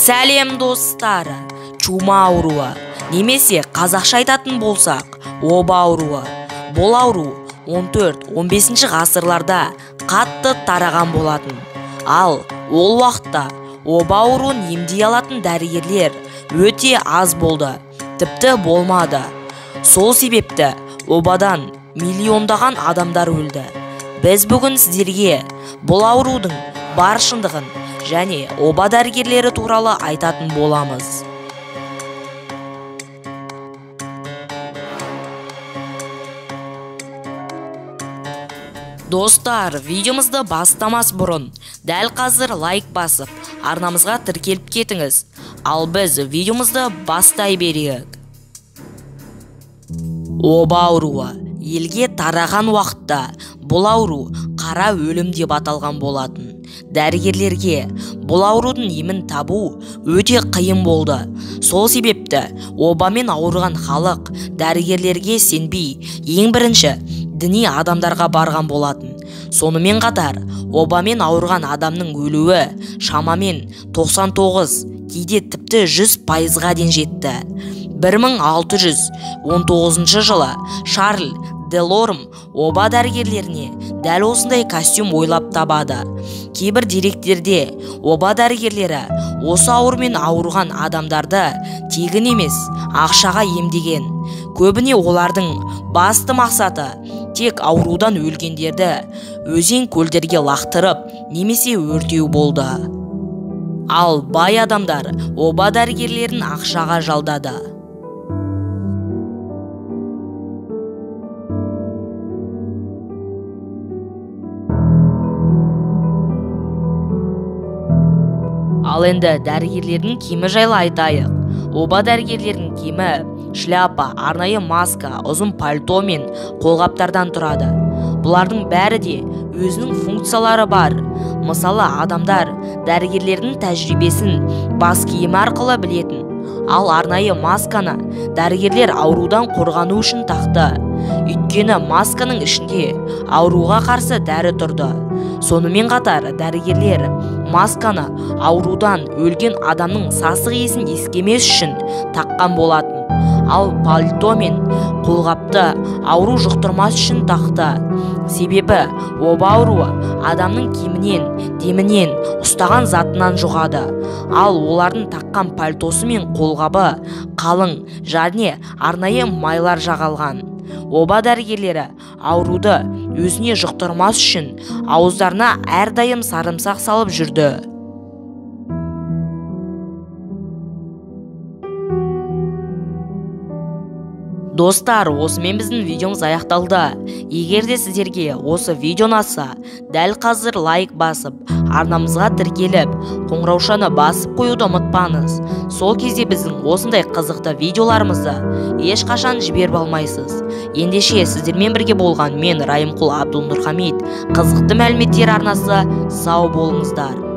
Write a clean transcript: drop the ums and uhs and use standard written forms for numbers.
Сәлем достар, чума ауруы, немесе қазақша айтатын болсақ, оба ауруы. Бұл ауру 14-15 ғасырларда қатты тараған болатын. Ал ол уақытта оба ауруын емдей алатын дәрігерлер өте аз болды, тіпті болмады. Сол себепті обадан миллиондаған адамдар өлді. Біз бүгін сіздерге бұл аурудың бар шындығын және оба дәрігерлері туралы айтатын боламыз. Достар, видеомызды бастамас бұрын дәл қазір лайк басып, арнамызға тіркеліп кетіңіз. Ал біз видеомызды бастай берейік. Оба ауруы елге тараған уақытта бұл ауру қара өлім деп аталған болатын. Дәрігерлерге бұл аурудың емін табу өте қиын болды. Сол себепті обамен ауырған халық дәрігерлерге сенбей, ең бірінші діни адамдарға барған болатын. Сонымен қатар, обамен ауырған адамның өлуі шамамен 99, кейде тіпті 100%-ға дейін жетті. 1619 жылы Шарль Делорм оба дәрігерлеріне дәл осындай костюм ойлап табады. Кейбір деректерде оба дәрігерлері осы аурумен ауырған адамдарды тегін емес, ақшаға емдеген. Көбіне олардың басты мақсаты тек аурудан өлгендерді өзен көлдерге лақтырып немесе өртеу болды. Ал бай адамдар оба дәрігерлерін ақшаға жалдады. Ал енді дәрігерлердің киімі жайлы айтайық. Оба дәрігерлердің киімі шляпа, арнайы маска, ұзын пальто мен қолғаптардан тұрады. Бұлардың бәрі де өзінің функциялары бар. Мысалы, адамдар дәрігерлердің тәжірибесін бас киімі арқылы білетін. Ал арнайы масканы дәрігерлер аурудан қорғану үшін тақты. Өйткені масканың ішінде ауруға қарсы дәрі тұрды. Сонымен қатар дәрігерлер масканы аурудан өлген адамның сасық иісін ескемес үшін таққан болатын. Ал пальто мен қолғапты ауру жұқтырмас үшін тақты. Себебі оба ауруы адамның киімінен, демінен, ұстаған затынан жұғады. Ал олардың таққан пальтосы мен қолғабы қалың және арнайы майлар жағалған. Оба дәрігерлері ауруды өзіне жұқтырмас үшін ауыздарына әрдайым сарымсақ салып жүрді. Достар, осымен біздің видеомыз аяқталды. Егер де сіздерге осы видео ұнаса, дәл қазір лайк басып, арнамызға тіркеліп, қоңыраушаны басып қоюды ұмытпаңыз. Сол кезде біздің осындай қызықты видеоларымызды ешқашан жіберіп алмайсыз. Ендеше сіздермен бірге болған мен Райымқұл Абдулнұрхамит, қызықты мәліметтер арнасы, сау болыңыздар.